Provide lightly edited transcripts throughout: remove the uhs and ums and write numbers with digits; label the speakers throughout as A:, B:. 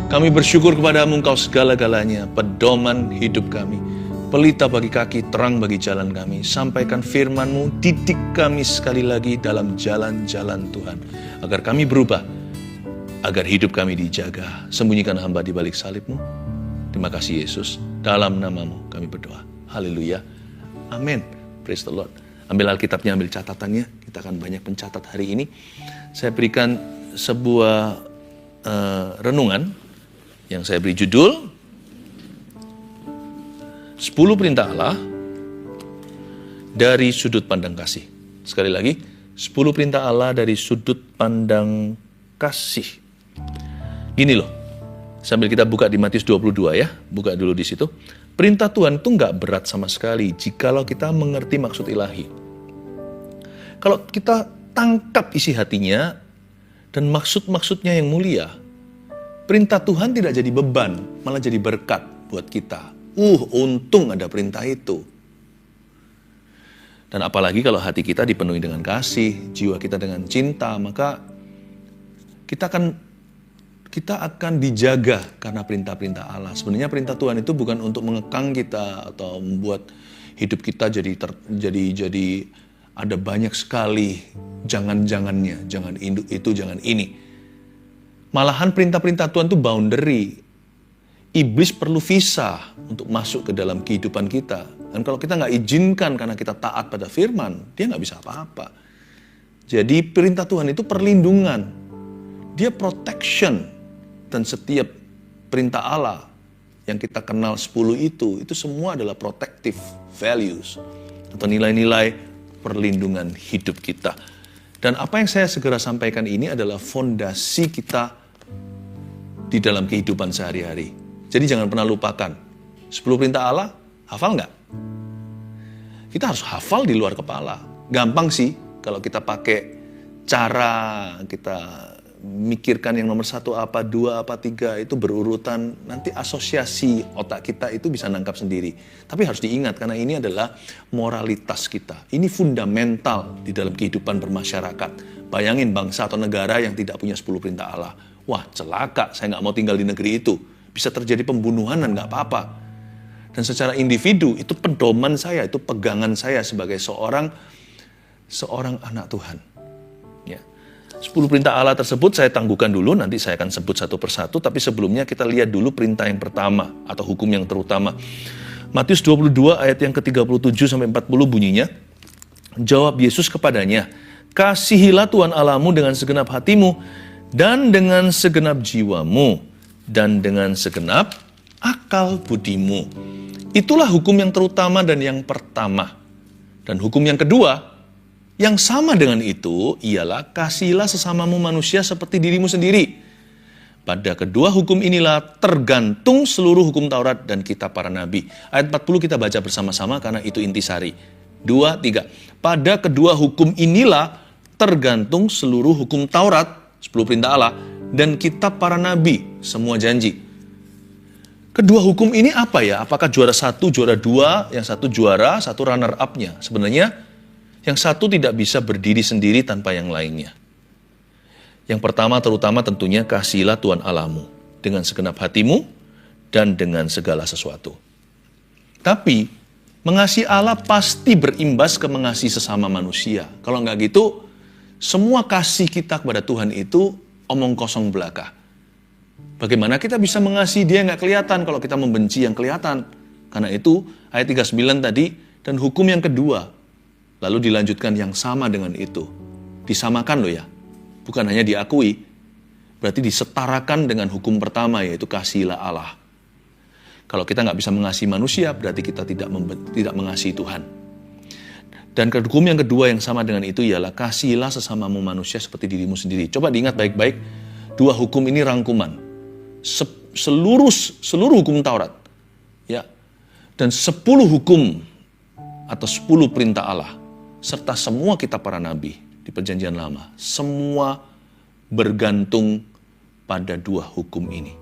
A: Kami bersyukur kepadamu, Engkau segala-galanya, pedoman hidup kami, pelita bagi kaki, terang bagi jalan kami. Sampaikan firman-Mu, didik kami sekali lagi dalam jalan-jalan Tuhan, agar kami berubah, agar hidup kami dijaga. Sembunyikan hamba di balik salib-Mu. Terima kasih Yesus, dalam nama-Mu kami berdoa. Haleluya, amin. Praise the Lord. Ambil Alkitabnya, ambil catatannya. Kita akan banyak mencatat hari ini. Saya berikan sebuah renungan yang saya beri judul 10 perintah Allah dari sudut pandang kasih. Sekali lagi, 10 perintah Allah dari sudut pandang kasih. Gini loh, sambil kita buka di Matius 22 ya, buka dulu di situ. Perintah Tuhan itu nggak berat sama sekali jikalau kita mengerti maksud ilahi. Kalau kita tangkap isi hatinya dan maksud-maksudnya yang mulia, perintah Tuhan tidak jadi beban, malah jadi berkat buat kita. Untung ada perintah itu. Dan apalagi kalau hati kita dipenuhi dengan kasih, jiwa kita dengan cinta, maka kita akan dijaga karena perintah-perintah Allah. Sebenarnya perintah Tuhan itu bukan untuk mengekang kita atau membuat hidup kita jadi ada banyak sekali jangan-jangannya, jangan itu, jangan ini. Malahan perintah-perintah Tuhan itu boundary. Iblis perlu visa untuk masuk ke dalam kehidupan kita. Dan kalau kita nggak izinkan karena kita taat pada firman, dia nggak bisa apa-apa. Jadi perintah Tuhan itu perlindungan. Dia protection. Dan setiap perintah Allah yang kita kenal 10 itu semua adalah protective values. Atau nilai-nilai perlindungan hidup kita. Dan apa yang saya segera sampaikan ini adalah fondasi kita di dalam kehidupan sehari-hari. Jadi jangan pernah lupakan. 10 perintah Allah, hafal nggak? Kita harus hafal di luar kepala. Gampang sih kalau kita pakai cara kita mikirkan yang nomor 1 apa, 2 apa, 3 itu berurutan. Nanti asosiasi otak kita itu bisa nangkap sendiri. Tapi harus diingat karena ini adalah moralitas kita. Ini fundamental di dalam kehidupan bermasyarakat. Bayangin bangsa atau negara yang tidak punya 10 perintah Allah. Wah celaka, saya nggak mau tinggal di negeri itu. Bisa terjadi pembunuhan dan nggak apa-apa. Dan secara individu itu pedoman saya, itu pegangan saya sebagai seorang anak Tuhan. 10 perintah Allah tersebut saya tangguhkan dulu, nanti saya akan sebut satu persatu, tapi sebelumnya kita lihat dulu perintah yang pertama, atau hukum yang terutama. Matius 22 ayat yang ke-37 sampai 40 bunyinya, jawab Yesus kepadanya, kasihilah Tuhan Allahmu dengan segenap hatimu, dan dengan segenap jiwamu, dan dengan segenap akal budimu. Itulah hukum yang terutama dan yang pertama. Dan hukum yang kedua, yang sama dengan itu ialah kasihilah sesamamu manusia seperti dirimu sendiri. Pada kedua hukum inilah tergantung seluruh hukum Taurat dan kitab para nabi. Ayat 40 kita baca bersama-sama karena itu intisari. 2, 3. Pada kedua hukum inilah tergantung seluruh hukum Taurat, 10 perintah Allah, dan kitab para nabi, semua janji. Kedua hukum ini apa ya? Apakah juara 1, juara 2, yang satu juara, satu runner up-nya? Sebenarnya yang satu tidak bisa berdiri sendiri tanpa yang lainnya. Yang pertama terutama tentunya kasihilah Tuhan Allahmu dengan segenap hatimu dan dengan segala sesuatu. Tapi mengasihi Allah pasti berimbas ke mengasihi sesama manusia. Kalau nggak gitu, semua kasih kita kepada Tuhan itu omong kosong belaka. Bagaimana kita bisa mengasihi dia yang nggak kelihatan kalau kita membenci yang kelihatan? Karena itu ayat 39 tadi, dan hukum yang kedua, lalu dilanjutkan yang sama dengan itu. Disamakan loh ya. Bukan hanya diakui. Berarti disetarakan dengan hukum pertama yaitu kasihilah Allah. Kalau kita nggak bisa mengasihi manusia, berarti kita tidak mengasihi Tuhan. Dan hukum yang kedua yang sama dengan itu ialah kasihilah sesamamu manusia seperti dirimu sendiri. Coba diingat baik-baik. Dua hukum ini rangkuman. Seluruh hukum Taurat. Ya. Dan 10 hukum atau 10 perintah Allah. Serta semua kitab para nabi di perjanjian lama. Semua bergantung pada dua hukum ini.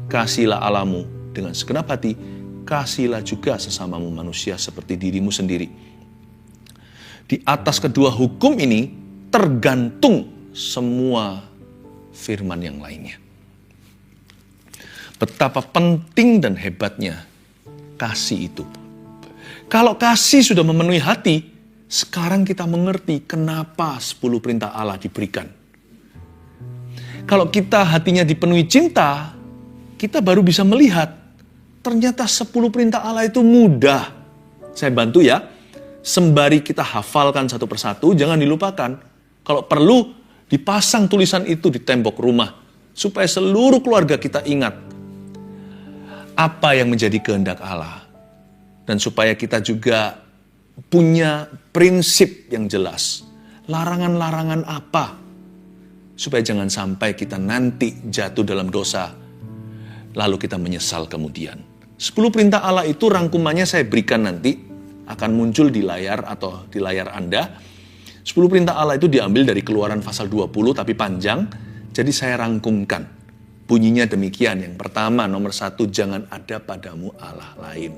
A: Kasihilah Allahmu dengan segenap hati, kasihilah juga sesamamu manusia seperti dirimu sendiri. Di atas kedua hukum ini tergantung semua firman yang lainnya. Betapa penting dan hebatnya kasih itu. Kalau kasih sudah memenuhi hati, sekarang kita mengerti kenapa 10 perintah Allah diberikan. Kalau kita hatinya dipenuhi cinta, kita baru bisa melihat ternyata 10 perintah Allah itu mudah. Saya bantu ya. Sembari kita hafalkan satu persatu, jangan dilupakan. Kalau perlu, dipasang tulisan itu di tembok rumah. Supaya seluruh keluarga kita ingat apa yang menjadi kehendak Allah. Dan supaya kita juga punya prinsip yang jelas. Larangan-larangan apa? Supaya jangan sampai kita nanti jatuh dalam dosa. Lalu kita menyesal kemudian. 10 perintah Allah itu rangkumannya saya berikan nanti. Akan muncul di layar atau di layar Anda. 10 perintah Allah itu diambil dari Keluaran pasal 20 tapi panjang. Jadi saya rangkumkan. Bunyinya demikian. Yang pertama, nomor 1, jangan ada padamu Allah lain.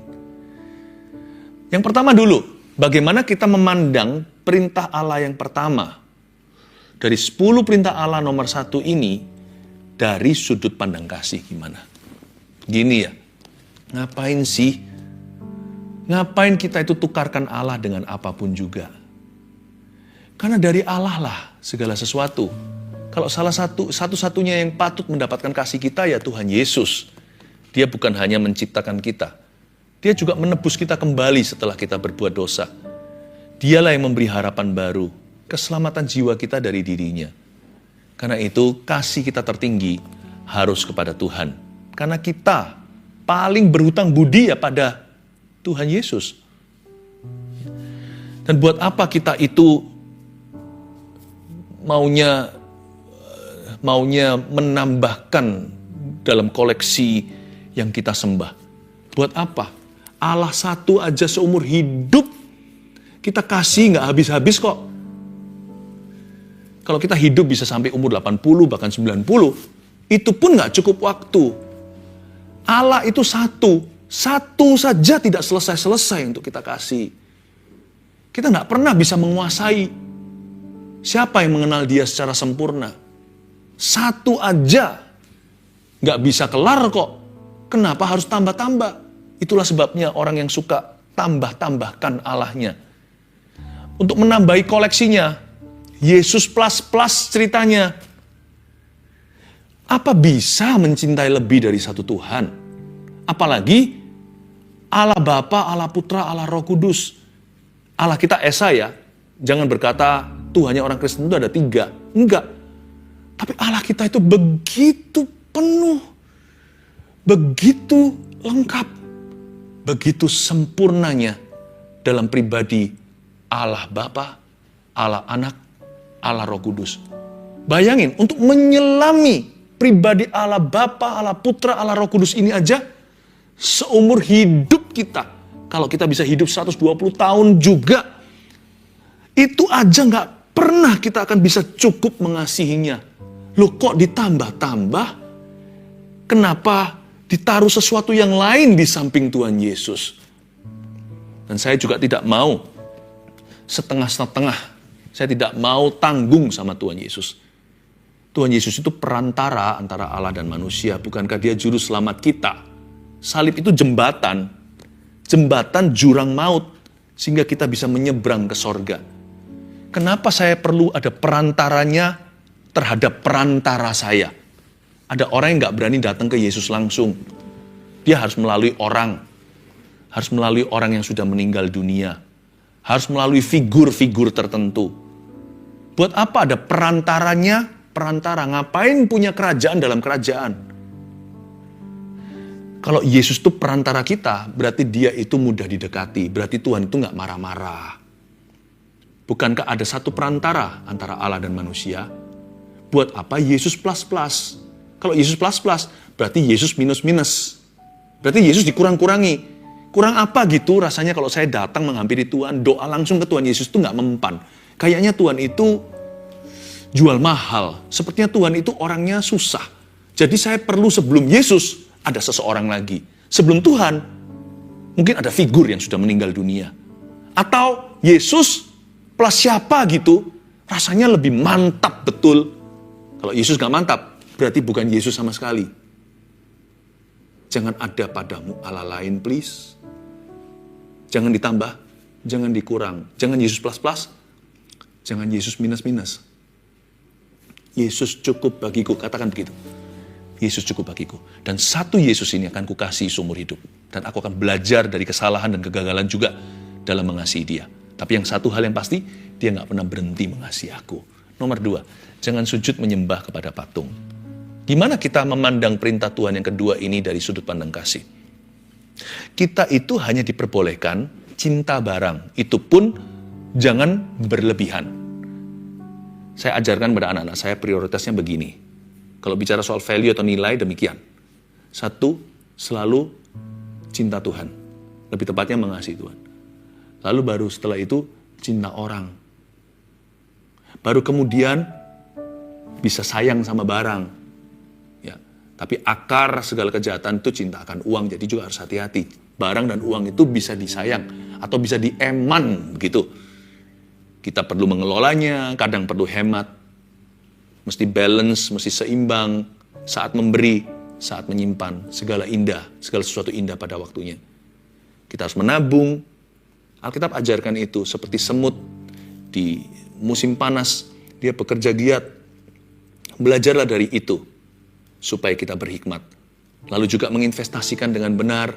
A: Yang pertama dulu, bagaimana kita memandang perintah Allah yang pertama. Dari 10 perintah Allah nomor 1 ini, dari sudut pandang kasih gimana? Gini ya, ngapain sih? Ngapain kita itu tukarkan Allah dengan apapun juga? Karena dari Allah lah segala sesuatu. Kalau satu-satunya yang patut mendapatkan kasih kita ya Tuhan Yesus. Dia bukan hanya menciptakan kita. Dia juga menebus kita kembali setelah kita berbuat dosa. Dialah yang memberi harapan baru, keselamatan jiwa kita dari dirinya. Karena itu kasih kita tertinggi harus kepada Tuhan. Karena kita paling berhutang budi ya pada Tuhan Yesus. Dan buat apa kita itu maunya menambahkan dalam koleksi yang kita sembah. Buat apa? Allah satu aja seumur hidup kita kasih nggak habis-habis kok. Kalau kita hidup bisa sampai umur 80 bahkan 90, itu pun nggak cukup waktu. Allah itu satu saja tidak selesai-selesai untuk kita kasih. Kita nggak pernah bisa menguasai. Siapa yang mengenal dia secara sempurna? Satu aja nggak bisa kelar kok. Kenapa harus tambah-tambah? Itulah sebabnya orang yang suka tambah-tambahkan Allahnya. Untuk menambahi koleksinya, Yesus plus ceritanya. Apa bisa mencintai lebih dari satu Tuhan? Apalagi Allah Bapa, Allah Putra, Allah Roh Kudus. Allah kita Esa ya. Jangan berkata Tuhannya orang Kristen itu ada 3. Enggak. Tapi Allah kita itu begitu penuh, begitu lengkap, begitu sempurnanya dalam pribadi Allah Bapa, Allah Anak, Allah Roh Kudus. Bayangin, untuk menyelami pribadi Allah Bapa, Allah Putra, Allah Roh Kudus ini aja, seumur hidup kita, kalau kita bisa hidup 120 tahun juga, itu aja nggak pernah kita akan bisa cukup mengasihinya. Loh kok ditambah-tambah? Kenapa ditaruh sesuatu yang lain di samping Tuhan Yesus? Dan saya juga tidak mau setengah-setengah. Saya tidak mau tanggung sama Tuhan Yesus. Tuhan Yesus itu perantara antara Allah dan manusia. Bukankah dia juru selamat kita? Salib itu jembatan. Jembatan jurang maut. Sehingga kita bisa menyeberang ke sorga. Kenapa saya perlu ada perantaranya terhadap perantara saya? Ada orang yang gak berani datang ke Yesus langsung. Dia harus melalui orang. Harus melalui orang yang sudah meninggal dunia. Harus melalui figur-figur tertentu. Buat apa ada perantaranya? Perantara, ngapain punya kerajaan dalam kerajaan? Kalau Yesus itu perantara kita, berarti dia itu mudah didekati. Berarti Tuhan itu gak marah-marah. Bukankah ada satu perantara antara Allah dan manusia? Buat apa Yesus plus-plus? Kalau Yesus plus-plus, berarti Yesus minus-minus. Berarti Yesus dikurang-kurangi. Kurang apa gitu rasanya kalau saya datang menghampiri Tuhan, doa langsung ke Tuhan Yesus itu nggak mempan. Kayaknya Tuhan itu jual mahal. Sepertinya Tuhan itu orangnya susah. Jadi saya perlu sebelum Yesus ada seseorang lagi. Sebelum Tuhan, mungkin ada figur yang sudah meninggal dunia. Atau Yesus plus siapa gitu, rasanya lebih mantap betul. Kalau Yesus gak mantap, berarti bukan Yesus sama sekali. Jangan ada padamu Allah lain, please. Jangan ditambah, jangan dikurang. Jangan Yesus plus-plus, jangan Yesus minus-minus. Yesus cukup bagiku, katakan begitu. Yesus cukup bagiku. Dan satu Yesus ini akan kukasihi seumur hidup. Dan aku akan belajar dari kesalahan dan kegagalan juga dalam mengasihi dia. Tapi yang satu hal yang pasti, dia gak pernah berhenti mengasihi aku. Nomor 2, jangan sujud menyembah kepada patung. Gimana kita memandang perintah Tuhan yang kedua ini dari sudut pandang kasih? Kita itu hanya diperbolehkan cinta barang. Itu pun jangan berlebihan. Saya ajarkan pada anak-anak saya prioritasnya begini. Kalau bicara soal value atau nilai demikian. 1, selalu cinta Tuhan. Lebih tepatnya mengasihi Tuhan. Lalu baru setelah itu cinta orang. Baru kemudian bisa sayang sama barang. Ya, tapi akar segala kejahatan itu cinta akan uang. Jadi juga harus hati-hati. Barang dan uang itu bisa disayang atau bisa dieman begitu. Kita perlu mengelolanya, kadang perlu hemat. Mesti balance, mesti seimbang. Saat memberi, saat menyimpan. Segala indah, segala sesuatu indah pada waktunya. Kita harus menabung. Alkitab ajarkan itu seperti semut di musim panas. Dia bekerja giat. Belajarlah dari itu supaya kita berhikmat. Lalu juga menginvestasikan dengan benar.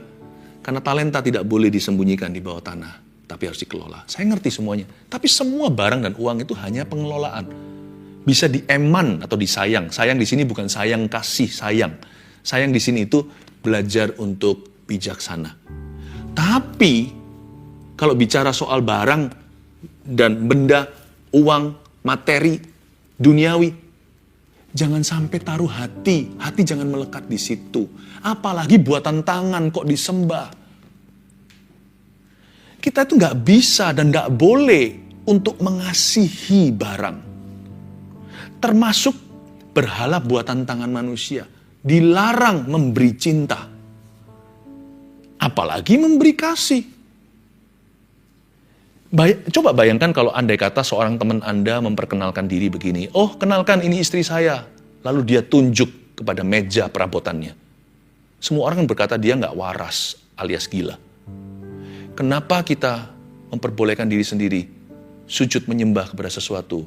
A: Karena talenta tidak boleh disembunyikan di bawah tanah. Tapi harus dikelola. Saya ngerti semuanya. Tapi semua barang dan uang itu hanya pengelolaan. Bisa dieman atau disayang. Sayang di sini bukan sayang kasih sayang. Sayang di sini itu belajar untuk bijaksana. Tapi kalau bicara soal barang dan benda, uang, materi, duniawi, jangan sampai taruh hati. Hati jangan melekat di situ. Apalagi buatan tangan kok disembah. Kita itu nggak bisa dan nggak boleh untuk mengasihi barang. Termasuk berhala buatan tangan manusia. Dilarang memberi cinta. Apalagi memberi kasih. Coba bayangkan kalau andai kata seorang teman Anda memperkenalkan diri begini. Oh, kenalkan ini istri saya. Lalu dia tunjuk kepada meja perabotannya. Semua orang berkata dia nggak waras alias gila. Kenapa kita memperbolehkan diri sendiri sujud menyembah kepada sesuatu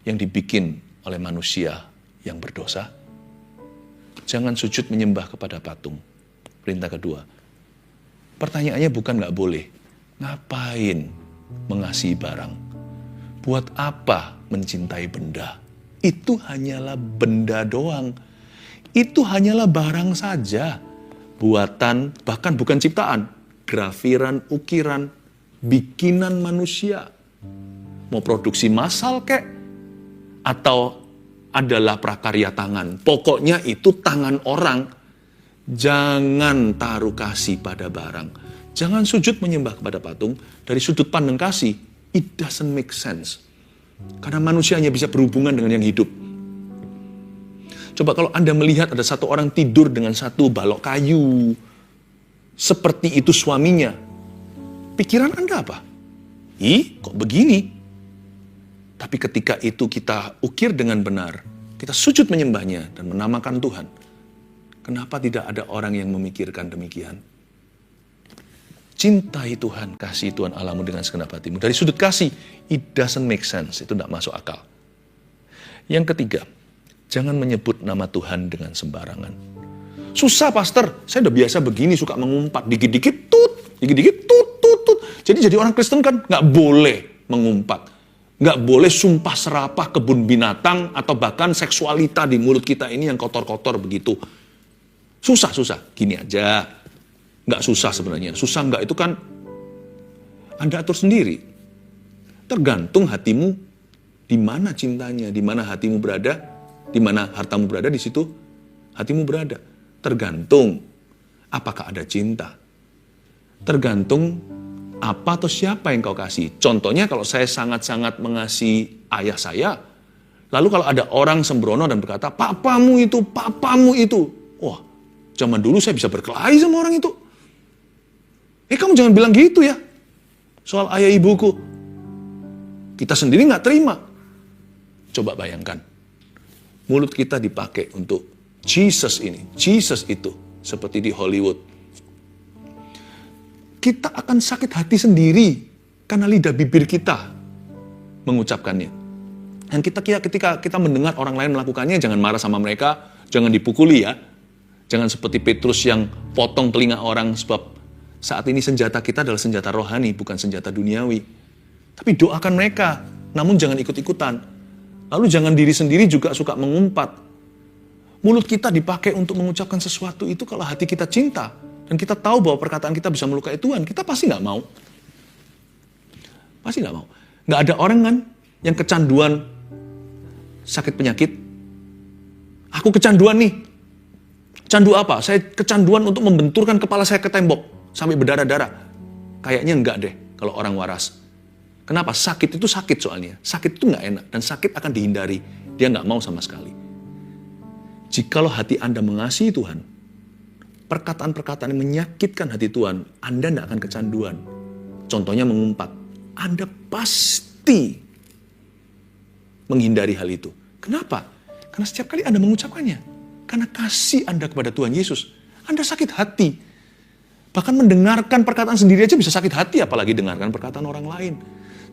A: yang dibikin oleh manusia yang berdosa? Jangan sujud menyembah kepada patung. Perintah kedua. Pertanyaannya bukan nggak boleh. Ngapain mengasihi barang? Buat apa mencintai benda? Itu hanyalah benda doang. Itu hanyalah barang saja. Buatan, bahkan bukan ciptaan. Grafiran, ukiran, bikinan manusia. Mau produksi massal kek? Atau adalah prakarya tangan. Pokoknya itu tangan orang. Jangan taruh kasih pada barang. Jangan sujud menyembah kepada patung. Dari sudut pandang kasih, it doesn't make sense. Karena manusia hanya bisa berhubungan dengan yang hidup. Coba kalau Anda melihat ada satu orang tidur dengan satu balok kayu. Seperti itu suaminya. Pikiran Anda apa? Ih, kok begini? Tapi ketika itu kita ukir dengan benar, kita sujud menyembahnya dan menamakan Tuhan. Kenapa tidak ada orang yang memikirkan demikian? Cintai Tuhan, kasih Tuhan Allahmu dengan segenap hatimu. Dari sudut kasih, it doesn't make sense. Itu tidak masuk akal. Yang ketiga, jangan menyebut nama Tuhan dengan sembarangan. Susah, pastor. Saya udah biasa begini, suka mengumpat. Dikit-dikit tut, dikit-dikit tut, tut, tut. Jadi orang Kristen kan nggak boleh mengumpat. Nggak boleh sumpah serapah kebun binatang atau bahkan seksualita di mulut kita ini yang kotor-kotor begitu. Susah. Gini aja. Nggak susah sebenarnya. Susah nggak itu kan Anda atur sendiri. Tergantung hatimu di mana cintanya, di mana hatimu berada, di mana hartamu berada, di situ hatimu berada. Tergantung apakah ada cinta. Tergantung apa atau siapa yang kau kasih. Contohnya kalau saya sangat-sangat mengasihi ayah saya, lalu kalau ada orang sembrono dan berkata, papamu itu. Wah, zaman dulu saya bisa berkelahi sama orang itu. Kamu jangan bilang gitu ya. Soal ayah ibuku. Kita sendiri nggak terima. Coba bayangkan. Mulut kita dipakai untuk Jesus ini, Jesus itu. seperti di Hollywood. Kita akan sakit hati sendiri karena lidah bibir kita mengucapkannya. Dan ketika kita mendengar orang lain melakukannya, jangan marah sama mereka, jangan dipukuli ya. Jangan seperti Petrus yang potong telinga orang, sebab saat ini senjata kita adalah senjata rohani, bukan senjata duniawi. Tapi doakan mereka, namun jangan ikut-ikutan. Lalu jangan diri sendiri juga suka mengumpat. Mulut kita dipakai untuk mengucapkan sesuatu itu kalau hati kita cinta. Dan kita tahu bahwa perkataan kita bisa melukai Tuhan, kita pasti nggak mau. Pasti nggak mau. Nggak ada orang kan yang kecanduan sakit penyakit. Aku kecanduan nih. Candu apa? Saya kecanduan untuk membenturkan kepala saya ke tembok sampai berdarah-darah. Kayaknya enggak deh kalau orang waras. Kenapa? Sakit itu sakit soalnya. Sakit itu nggak enak dan sakit akan dihindari. Dia nggak mau sama sekali. Jikalau hati Anda mengasihi Tuhan, perkataan-perkataan yang menyakitkan hati Tuhan, Anda nggak akan kecanduan. Contohnya mengumpat. Anda pasti menghindari hal itu. Kenapa? Karena setiap kali Anda mengucapkannya, karena kasih Anda kepada Tuhan Yesus, Anda sakit hati. Bahkan mendengarkan perkataan sendiri aja bisa sakit hati, apalagi dengarkan perkataan orang lain.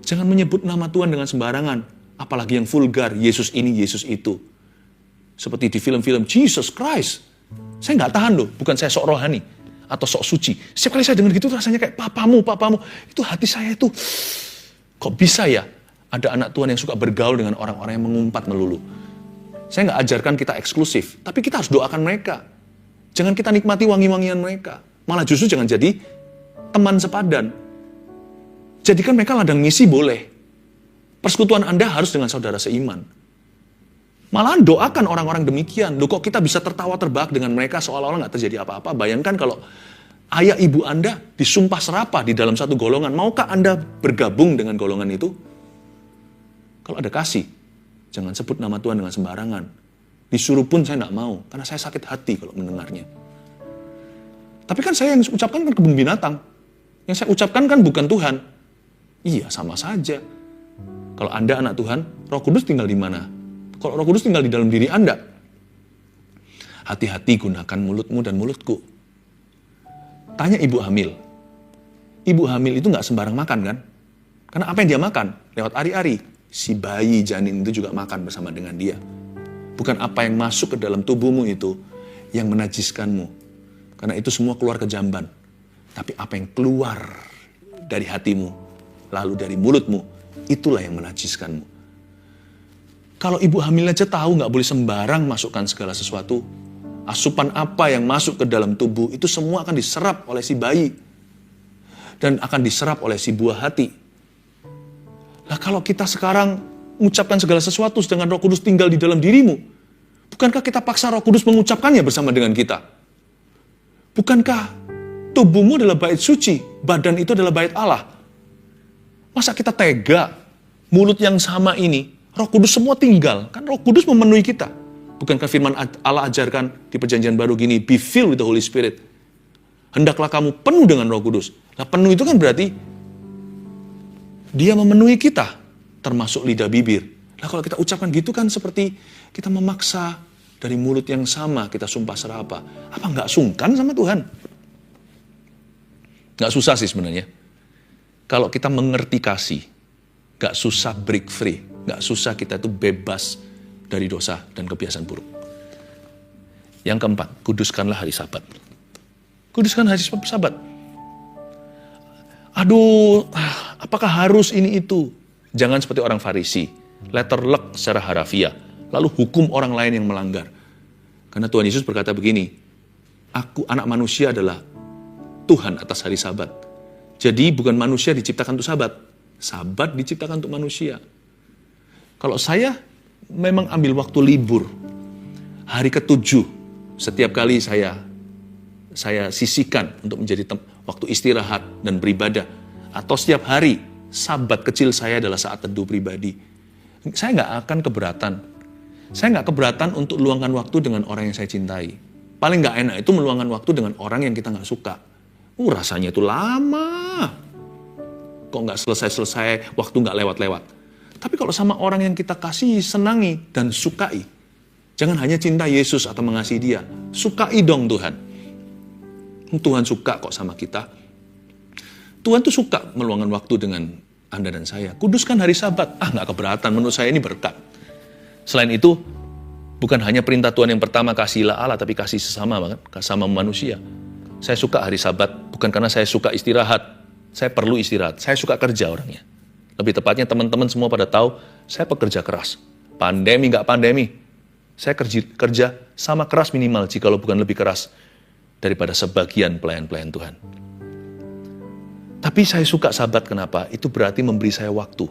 A: Jangan menyebut nama Tuhan dengan sembarangan, apalagi yang vulgar, Yesus ini, Yesus itu. Seperti di film-film Jesus Christ. Saya nggak tahan loh, bukan saya sok rohani atau sok suci. Setiap kali saya dengar gitu rasanya kayak papamu. Itu hati saya itu, kok bisa ya ada anak Tuhan yang suka bergaul dengan orang-orang yang mengumpat melulu. Saya nggak ajarkan kita eksklusif, tapi kita harus doakan mereka. Jangan kita nikmati wangi-wangian mereka. Malah justru jangan jadi teman sepadan. Jadikan mereka ladang misi boleh. Persekutuan Anda harus dengan saudara seiman. Malahan doakan orang-orang demikian. Loh kok kita bisa tertawa terbahak dengan mereka seolah-olah nggak terjadi apa-apa. Bayangkan kalau ayah ibu Anda disumpah serapah di dalam satu golongan. Maukah Anda bergabung dengan golongan itu? Kalau ada kasih, jangan sebut nama Tuhan dengan sembarangan. Disuruh pun saya nggak mau, karena saya sakit hati kalau mendengarnya. Tapi kan saya yang ucapkan kan kebun binatang. Yang saya ucapkan kan bukan Tuhan. Iya, sama saja. Kalau Anda anak Tuhan, Roh Kudus tinggal di mana? Kalau Roh Kudus tinggal di dalam diri Anda. Hati-hati gunakan mulutmu dan mulutku. Tanya ibu hamil. Ibu hamil itu nggak sembarang makan kan? Karena apa yang dia makan? Lewat ari-ari. Si bayi janin itu juga makan bersama dengan dia. Bukan apa yang masuk ke dalam tubuhmu itu yang menajiskanmu. Karena itu semua keluar ke jamban. Tapi apa yang keluar dari hatimu, lalu dari mulutmu, itulah yang menajiskanmu. Kalau ibu hamil aja tahu nggak boleh sembarang masukkan segala sesuatu, asupan apa yang masuk ke dalam tubuh, itu semua akan diserap oleh si bayi. Dan akan diserap oleh si buah hati. Nah kalau kita sekarang mengucapkan segala sesuatu sedangkan Roh Kudus tinggal di dalam dirimu, bukankah kita paksa Roh Kudus mengucapkannya bersama dengan kita? Bukankah tubuhmu adalah bait suci, badan itu adalah bait Allah? Masa kita tega, mulut yang sama ini, Roh Kudus semua tinggal? Kan Roh Kudus memenuhi kita. Bukankah firman Allah ajarkan di perjanjian baru gini, be filled with the Holy Spirit. Hendaklah kamu penuh dengan Roh Kudus. Nah penuh itu kan berarti dia memenuhi kita, termasuk lidah bibir. Nah kalau kita ucapkan gitu kan seperti kita memaksa dari mulut yang sama kita sumpah serapah. Apa nggak sungkan sama Tuhan? Nggak susah sih sebenarnya. Kalau kita mengerti kasih, nggak susah break free. Nggak susah kita itu bebas dari dosa dan kebiasaan buruk. Yang keempat, kuduskanlah hari Sabat. Kuduskan hari Sabat. Aduh, apakah harus ini itu? Jangan seperti orang Farisi. Letterlek secara harafiah. Lalu hukum orang lain yang melanggar. Karena Tuhan Yesus berkata begini, aku anak manusia adalah Tuhan atas hari Sabat. Jadi bukan manusia diciptakan untuk Sabat. Sabat diciptakan untuk manusia. Kalau saya memang ambil waktu libur, hari ke-7, setiap kali saya sisihkan untuk menjadi waktu istirahat dan beribadah. Atau setiap hari, Sabat kecil saya adalah saat teduh pribadi. Saya nggak akan keberatan. Saya nggak keberatan untuk luangkan waktu dengan orang yang saya cintai. Paling nggak enak itu meluangkan waktu dengan orang yang kita nggak suka. Rasanya itu lama. Kok nggak selesai-selesai, waktu nggak lewat-lewat. Tapi kalau sama orang yang kita kasih, senangi, dan sukai. Jangan hanya cinta Yesus atau mengasihi dia. Sukai dong Tuhan. Tuhan suka kok sama kita. Tuhan tuh suka meluangkan waktu dengan Anda dan saya. Kuduskan hari Sabat. Nggak keberatan, menurut saya ini berkat. Selain itu, bukan hanya perintah Tuhan yang pertama, kasihilah Allah, tapi kasih sesama manusia. Saya suka hari Sabat, bukan karena saya suka istirahat. Saya perlu istirahat. Saya suka kerja orangnya. Lebih tepatnya teman-teman semua pada tahu, saya pekerja keras. Pandemi nggak pandemi, saya kerja sama keras minimal, jikalau bukan lebih keras daripada sebagian pelayan-pelayan Tuhan. Tapi saya suka Sabat, kenapa? Itu berarti memberi saya waktu,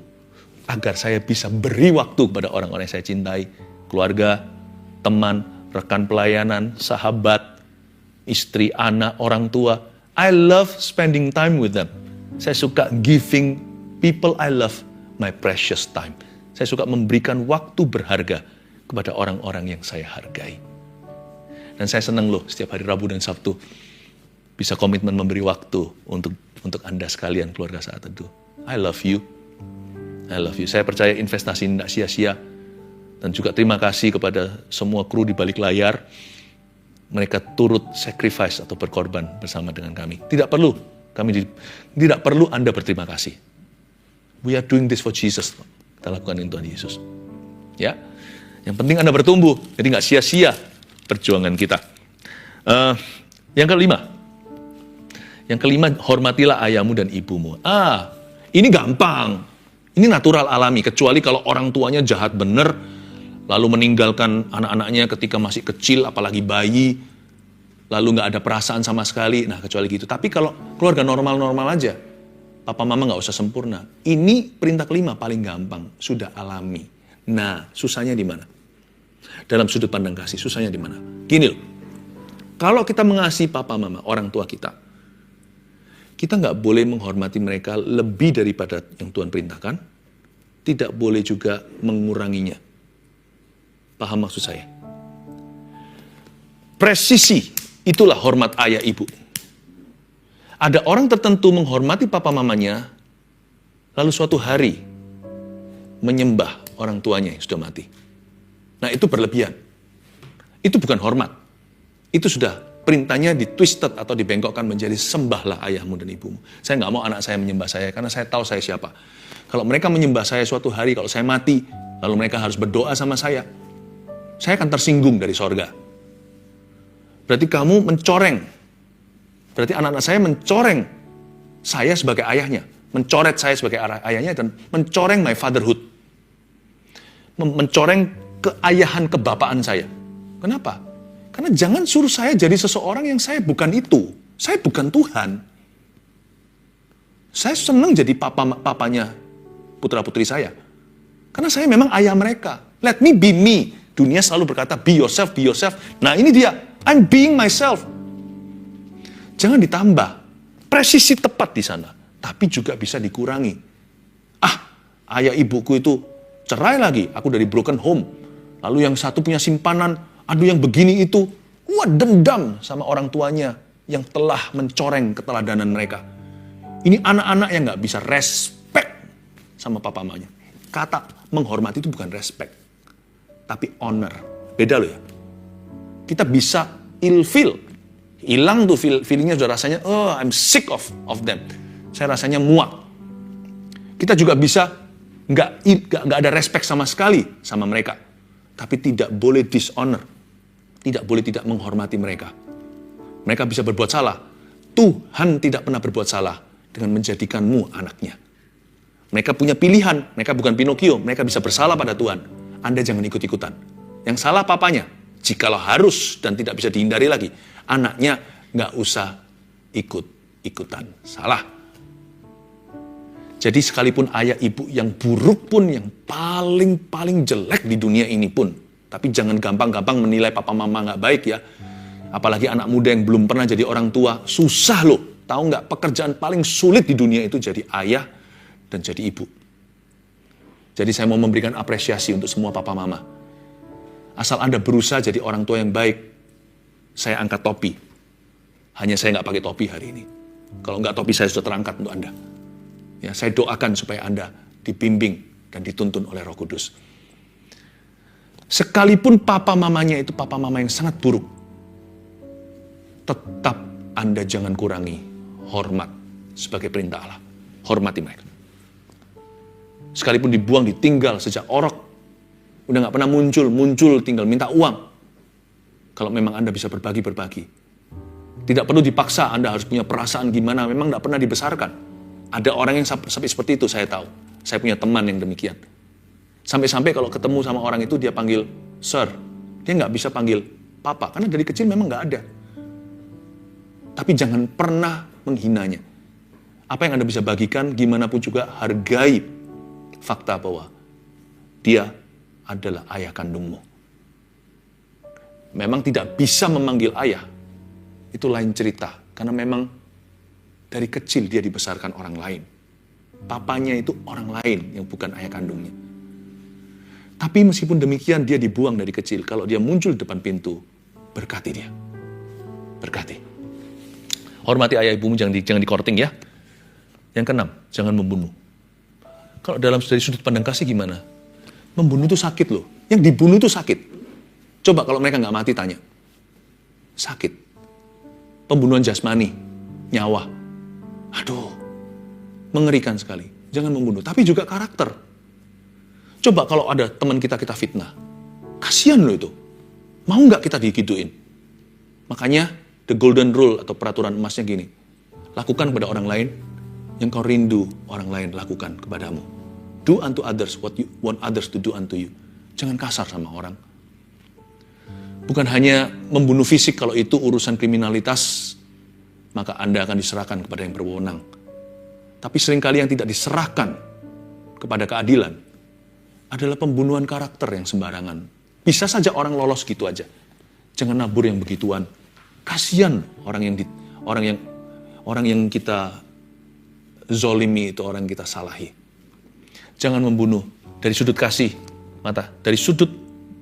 A: agar saya bisa beri waktu kepada orang-orang yang saya cintai, keluarga, teman, rekan pelayanan, sahabat, istri, anak, orang tua. I love spending time with them. Saya suka giving people I love my precious time. Saya suka memberikan waktu berharga kepada orang-orang yang saya hargai. Dan saya senang loh, setiap hari Rabu dan Sabtu bisa komitmen memberi waktu untuk Anda sekalian, keluarga Saat Teduh. I love you. I love you. Saya percaya investasi ini tidak sia-sia. Dan juga terima kasih kepada semua kru di balik layar. Mereka turut sacrifice atau berkorban bersama dengan kami. Tidak perlu Anda berterima kasih. We are doing this for Jesus. Kita lakukan ini Tuhan Yesus. Ya, yang penting Anda bertumbuh. Jadi nggak sia-sia perjuangan kita. Yang kelima, hormatilah ayahmu dan ibumu. Ini gampang. Ini natural alami. Kecuali kalau orang tuanya jahat bener, lalu meninggalkan anak-anaknya ketika masih kecil, apalagi bayi, lalu nggak ada perasaan sama sekali. Nah, kecuali gitu. Tapi kalau keluarga normal-normal aja, papa mama nggak usah sempurna. Ini perintah kelima paling gampang, sudah alami. Nah, susahnya di mana? Dalam sudut pandang kasih, susahnya di mana? Gini loh, kalau kita mengasihi papa mama, orang tua kita nggak boleh menghormati mereka lebih daripada yang Tuhan perintahkan, tidak boleh juga menguranginya. Paham maksud saya? Presisi, itulah hormat ayah ibu. Ada orang tertentu menghormati papa mamanya, lalu suatu hari menyembah orang tuanya yang sudah mati. Nah, itu berlebihan. Itu bukan hormat. Itu sudah perintahnya ditwisted atau dibengkokkan menjadi sembahlah ayahmu dan ibumu. Saya nggak mau anak saya menyembah saya karena saya tahu saya siapa. Kalau mereka menyembah saya suatu hari, kalau saya mati, lalu mereka harus berdoa sama saya akan tersinggung dari sorga. Berarti kamu mencoreng. Berarti anak-anak saya mencoreng saya sebagai ayahnya. Mencoret saya sebagai ayahnya dan mencoreng my fatherhood. Mencoreng keayahan kebapaan saya. Kenapa? Karena jangan suruh saya jadi seseorang yang saya bukan itu. Saya bukan Tuhan. Saya senang jadi papanya putra-putri saya. Karena saya memang ayah mereka. Let me be me. Dunia selalu berkata, be yourself, be yourself. Nah, ini dia. I'm being myself. Jangan ditambah. Presisi tepat di sana. Tapi juga bisa dikurangi. Ayah ibuku itu cerai lagi. Aku dari broken home. Lalu yang satu punya simpanan. Aduh, yang begini itu. Dendam sama orang tuanya yang telah mencoreng keteladanan mereka. Ini anak-anak yang gak bisa respect sama papa mamanya. Kata menghormati itu bukan respect, tapi honor. Beda loh ya. Kita bisa ilfeel. Hilang tuh feelingnya sudah rasanya, I'm sick of them. Saya rasanya muak. Kita juga bisa gak ada respect sama sekali sama mereka. Tapi tidak boleh dishonor. Tidak boleh tidak menghormati mereka. Mereka bisa berbuat salah. Tuhan tidak pernah berbuat salah dengan menjadikanmu anaknya. Mereka punya pilihan. Mereka bukan Pinocchio. Mereka bisa bersalah pada Tuhan. Anda jangan ikut-ikutan. Yang salah papanya. Jikalau harus dan tidak bisa dihindari lagi. Anaknya nggak usah ikut-ikutan. Salah. Jadi sekalipun ayah ibu yang buruk pun, yang paling jelek di dunia ini pun, tapi jangan gampang-gampang menilai papa mama nggak baik ya. Apalagi anak muda yang belum pernah jadi orang tua. Susah loh. Tahu nggak, pekerjaan paling sulit di dunia itu jadi ayah dan jadi ibu. Jadi saya mau memberikan apresiasi untuk semua papa mama. Asal Anda berusaha jadi orang tua yang baik, saya angkat topi. Hanya saya nggak pakai topi hari ini. Kalau nggak, topi saya sudah terangkat untuk Anda. Ya, saya doakan supaya Anda dibimbing dan dituntun oleh Roh Kudus. Sekalipun papa mamanya itu papa mama yang sangat buruk, tetap Anda jangan kurangi hormat sebagai perintah Allah. Hormati mereka. Sekalipun dibuang, ditinggal sejak orok, udah gak pernah muncul tinggal minta uang. Kalau memang Anda bisa berbagi. Tidak perlu dipaksa Anda harus punya perasaan gimana, memang gak pernah dibesarkan. Ada orang yang sampai seperti itu, saya tahu. Saya punya teman yang demikian. Sampai-sampai kalau ketemu sama orang itu dia panggil Sir. Dia gak bisa panggil Papa, karena dari kecil memang gak ada. Tapi jangan pernah menghinanya. Apa yang Anda bisa bagikan, gimana pun juga hargai fakta bahwa dia adalah ayah kandungmu. Memang tidak bisa memanggil ayah, itu lain cerita. Karena memang dari kecil dia dibesarkan orang lain. Papanya itu orang lain yang bukan ayah kandungnya. Tapi meskipun demikian dia dibuang dari kecil. Kalau dia muncul di depan pintu, berkati dia. Berkati. Hormati ayah ibumu, jangan dikorting ya. Yang keenam, jangan membunuh. Kalau dari sudut pandang kasih gimana? Membunuh itu sakit loh. Yang dibunuh itu sakit. Coba kalau mereka nggak mati tanya. Sakit. Pembunuhan jasmani, nyawa. Aduh, mengerikan sekali. Jangan membunuh. Tapi juga karakter. Coba kalau ada teman kita fitnah. Kasihan loh itu. Mau nggak kita digituin? Makanya the golden rule atau peraturan emasnya gini. Lakukan kepada orang lain yang kau rindu orang lain lakukan kepadamu. Do unto others what you want others to do unto you. Jangan kasar sama orang. Bukan hanya membunuh fisik, kalau itu urusan kriminalitas, maka Anda akan diserahkan kepada yang berwenang. Tapi seringkali yang tidak diserahkan kepada keadilan adalah pembunuhan karakter yang sembarangan. Bisa saja orang lolos gitu aja. Jangan nabur yang begituan. Kasihan orang yang kita zolimi itu, orang yang kita salahi. Jangan membunuh dari sudut kasih, dari sudut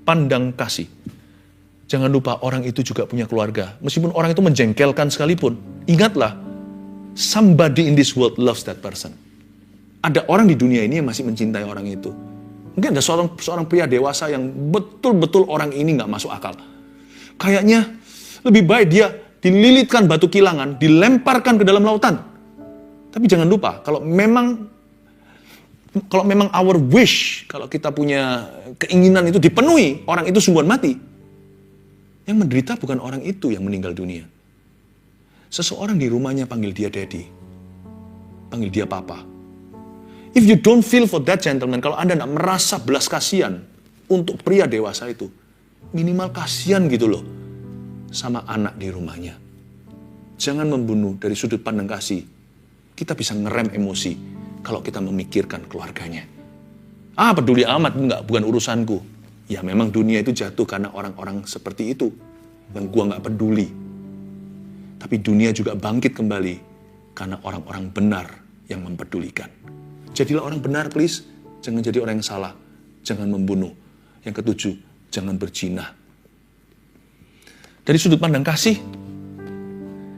A: pandang kasih. Jangan lupa orang itu juga punya keluarga. Meskipun orang itu menjengkelkan sekalipun, ingatlah, somebody in this world loves that person. Ada orang di dunia ini yang masih mencintai orang itu. Mungkin ada seorang pria dewasa yang betul-betul orang ini gak masuk akal. Kayaknya lebih baik dia dililitkan batu kilangan, dilemparkan ke dalam lautan. Tapi jangan lupa, kalau memang our wish, kalau kita punya keinginan itu dipenuhi, orang itu sungguhan mati. Yang menderita bukan orang itu yang meninggal dunia. Seseorang di rumahnya panggil dia daddy, panggil dia papa. If you don't feel for that gentleman, kalau Anda tidak merasa belas kasihan untuk pria dewasa itu, minimal kasihan gitu loh sama anak di rumahnya. Jangan membunuh dari sudut pandang kasih. Kita bisa ngerem emosi kalau kita memikirkan keluarganya. Peduli amat, bukan urusanku. Ya memang dunia itu jatuh karena orang-orang seperti itu yang gua nggak peduli. Tapi dunia juga bangkit kembali karena orang-orang benar yang mempedulikan. Jadilah orang benar, please. Jangan jadi orang yang salah. Jangan membunuh. Yang ketujuh, jangan berzina. Dari sudut pandang kasih,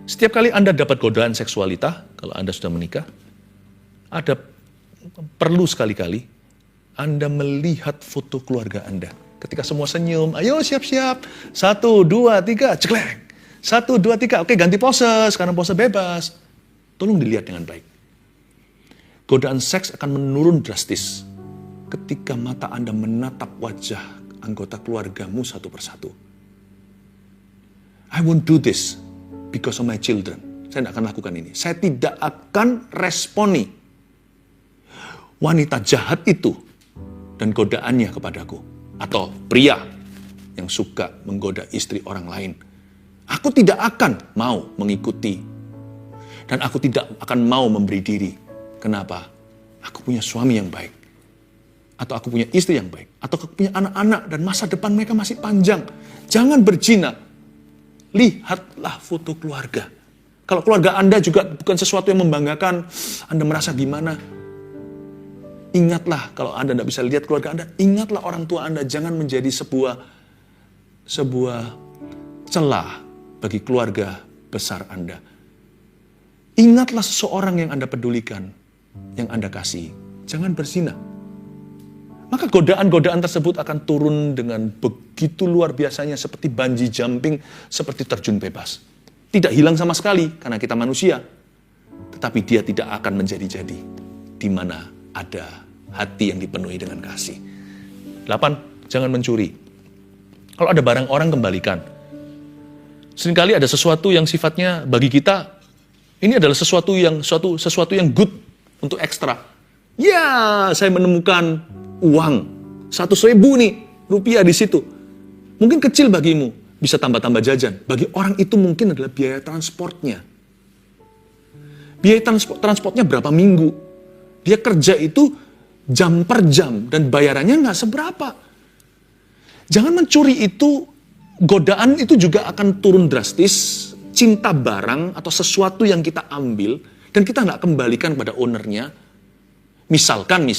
A: setiap kali Anda dapat godaan seksualita, kalau Anda sudah menikah, perlu sekali-kali Anda melihat foto keluarga Anda. Ketika semua senyum, ayo siap-siap. 1, 2, 3, ceklek. 1, 2, 3, oke ganti pose, sekarang pose bebas. Tolong dilihat dengan baik. Godaan seks akan menurun drastis ketika mata Anda menatap wajah anggota keluargamu satu persatu. I won't do this because of my children. Saya tidak akan lakukan ini. Saya tidak akan responi wanita jahat itu dan godaannya kepadaku. Atau pria yang suka menggoda istri orang lain. Aku tidak akan mau mengikuti. Dan aku tidak akan mau memberi diri. Kenapa? Aku punya suami yang baik. Atau aku punya istri yang baik. Atau aku punya anak-anak dan masa depan mereka masih panjang. Jangan berzina. Lihatlah foto keluarga. Kalau keluarga Anda juga bukan sesuatu yang membanggakan, Anda merasa gimana? Ingatlah, kalau Anda tidak bisa lihat keluarga Anda, ingatlah orang tua Anda. Jangan menjadi sebuah celah bagi keluarga besar Anda. Ingatlah seseorang yang Anda pedulikan, yang Anda kasih. Jangan berzina. Maka godaan-godaan tersebut akan turun dengan begitu luar biasanya, seperti bungee jumping, seperti terjun bebas. tidak hilang sama sekali karena kita manusia. Tetapi dia tidak akan menjadi-jadi di mana ada hati yang dipenuhi dengan kasih. 8. Jangan mencuri. Kalau ada barang orang, kembalikan. Seringkali ada sesuatu yang sifatnya bagi kita, ini adalah sesuatu yang good untuk ekstra. Ya, saya menemukan uang 100.000 nih rupiah di situ. Mungkin kecil bagimu, bisa tambah-tambah jajan. Bagi orang itu mungkin adalah biaya transportnya. Biaya transportnya berapa minggu. Dia kerja itu jam per jam dan bayarannya nggak seberapa. Jangan mencuri itu, godaan itu juga akan turun drastis. Cinta barang atau sesuatu yang kita ambil dan kita nggak kembalikan pada ownernya. Misalkan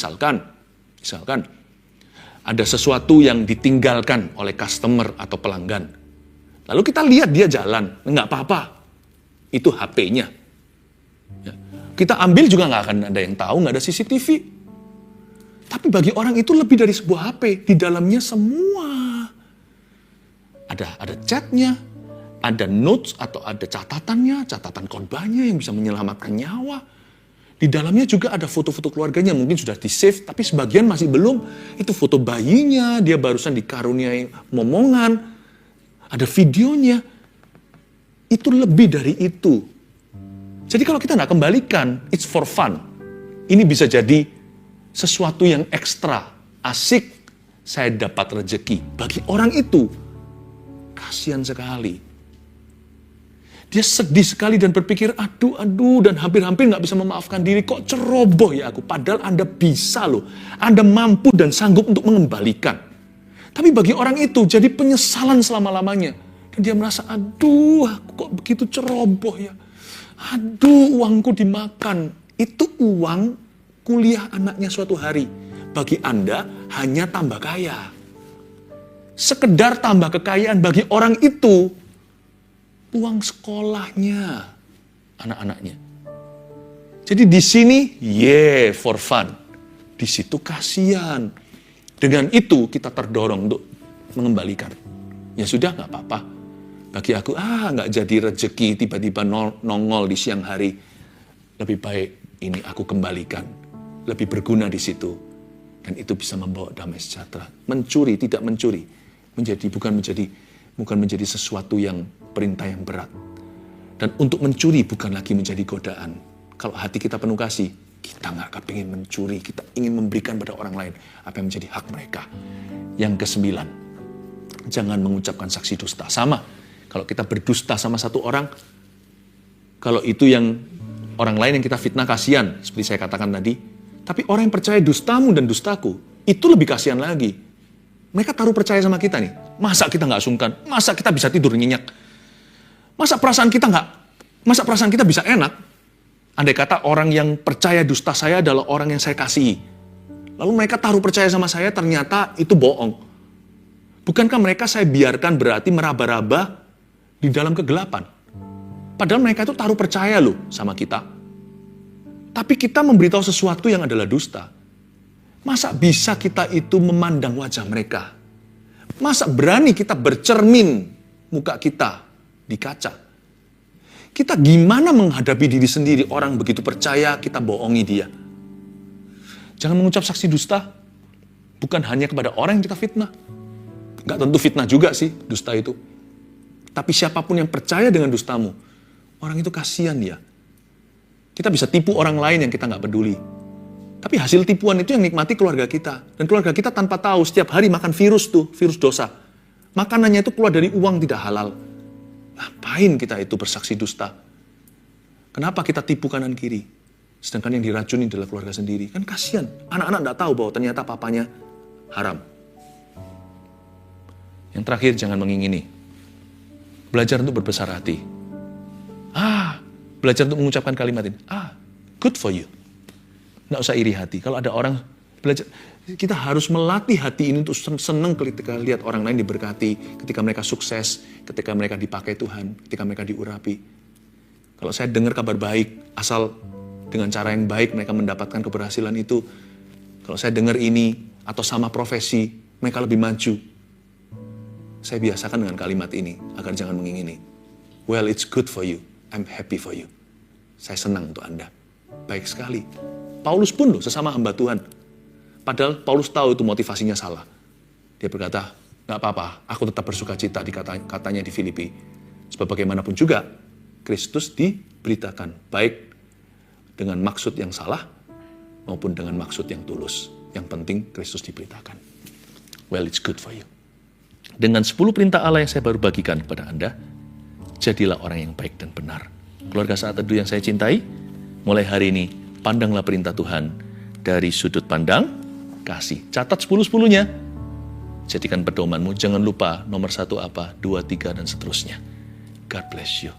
A: ada sesuatu yang ditinggalkan oleh customer atau pelanggan. Lalu kita lihat dia jalan, nggak apa-apa. Itu HP-nya. Ya. Kita ambil juga nggak akan ada yang tahu, nggak ada CCTV. Tapi bagi orang itu lebih dari sebuah HP. Di dalamnya semua. Ada chatnya, ada notes atau ada catatannya, catatan korbannya yang bisa menyelamatkan nyawa. Di dalamnya juga ada foto-foto keluarganya, mungkin sudah di-save, tapi sebagian masih belum. Itu foto bayinya, dia barusan dikaruniai momongan, ada videonya. Itu lebih dari itu. Jadi kalau kita nggak kembalikan, it's for fun. Ini bisa jadi sesuatu yang ekstra, asik, saya dapat rezeki. Bagi orang itu, kasihan sekali. Dia sedih sekali dan berpikir, aduh, dan hampir-hampir nggak bisa memaafkan diri. Kok ceroboh ya aku? Padahal Anda bisa loh. Anda mampu dan sanggup untuk mengembalikan. Tapi bagi orang itu jadi penyesalan selama-lamanya. Dan dia merasa, aduh, aku kok begitu ceroboh ya. Aduh, uangku dimakan. Itu uang kuliah anaknya suatu hari. Bagi Anda hanya tambah kaya. Sekedar tambah kekayaan bagi orang itu, uang sekolahnya anak-anaknya. Jadi di sini, for fun. Di situ kasihan. Dengan itu kita terdorong untuk mengembalikan. Ya sudah, nggak apa-apa. Bagi aku, nggak jadi rezeki tiba-tiba nongol di siang hari. Lebih baik ini aku kembalikan. Lebih berguna di situ. Dan itu bisa membawa damai sejahtera. Mencuri, tidak mencuri. Bukan menjadi sesuatu yang perintah yang berat. Dan untuk mencuri bukan lagi menjadi godaan. Kalau hati kita penuh kasih, kita nggak kepingin mencuri. Kita ingin memberikan pada orang lain apa yang menjadi hak mereka. Yang ke-9, jangan mengucapkan saksi dusta. Sama, kalau kita berdusta sama satu orang, kalau itu yang orang lain yang kita fitnah, kasihan, seperti saya katakan tadi. Tapi orang yang percaya dustamu dan dustaku, itu lebih kasihan lagi. Mereka taruh percaya sama kita nih. Masa kita nggak sungkan? Masa kita bisa tidur nyenyak? Masa perasaan kita bisa enak? Andai kata orang yang percaya dusta saya adalah orang yang saya kasihi. Lalu mereka taruh percaya sama saya, ternyata itu bohong. Bukankah mereka saya biarkan berarti meraba-raba di dalam kegelapan? Padahal mereka itu taruh percaya loh sama kita. Tapi kita memberitahu sesuatu yang adalah dusta. Masa bisa kita itu memandang wajah mereka? Masa berani kita bercermin muka kita di kaca? Kita gimana menghadapi diri sendiri, orang begitu percaya kita bohongi dia? Jangan mengucap saksi dusta. Bukan hanya kepada orang yang kita fitnah. Nggak tentu fitnah juga sih dusta itu. Tapi siapapun yang percaya dengan dustamu, orang itu kasihan dia. Kita bisa tipu orang lain yang kita nggak peduli. Tapi hasil tipuan itu yang nikmati keluarga kita. Dan keluarga kita tanpa tahu setiap hari makan virus dosa. Makanannya itu keluar dari uang tidak halal. Ngapain kita itu bersaksi dusta? Kenapa kita tipu kanan kiri? Sedangkan yang diracuni adalah keluarga sendiri. Kan kasihan. Anak-anak tidak tahu bahwa ternyata papanya haram. Yang terakhir, jangan mengingini. Belajar untuk berbesar hati. Belajar untuk mengucapkan kalimat ini. Good for you. Nggak usah iri hati. Kalau ada orang belajar, kita harus melatih hati ini untuk senang ketika lihat orang lain diberkati, ketika mereka sukses, ketika mereka dipakai Tuhan, ketika mereka diurapi. Kalau saya dengar kabar baik, asal dengan cara yang baik mereka mendapatkan keberhasilan itu. Kalau saya dengar ini, atau sama profesi, mereka lebih maju. Saya biasakan dengan kalimat ini, agar jangan mengingini. Well, it's good for you. I'm happy for you. Saya senang untuk Anda. Baik sekali. Paulus pun loh, sesama hamba Tuhan. Padahal Paulus tahu itu motivasinya salah. Dia berkata, nggak apa-apa, aku tetap bersuka cita katanya di Filipi. Sebab bagaimanapun juga, Kristus diberitakan. Baik dengan maksud yang salah, maupun dengan maksud yang tulus. Yang penting Kristus diberitakan. Well, it's good for you. Dengan 10 perintah Allah yang saya baru bagikan kepada Anda, jadilah orang yang baik dan benar. Keluarga Saat Teduh yang saya cintai, mulai hari ini, pandanglah perintah Tuhan dari sudut pandang kasih. Catat 10-10-nya. Jadikan pedomanmu, jangan lupa nomor 1 apa, 2, 3, dan seterusnya. God bless you.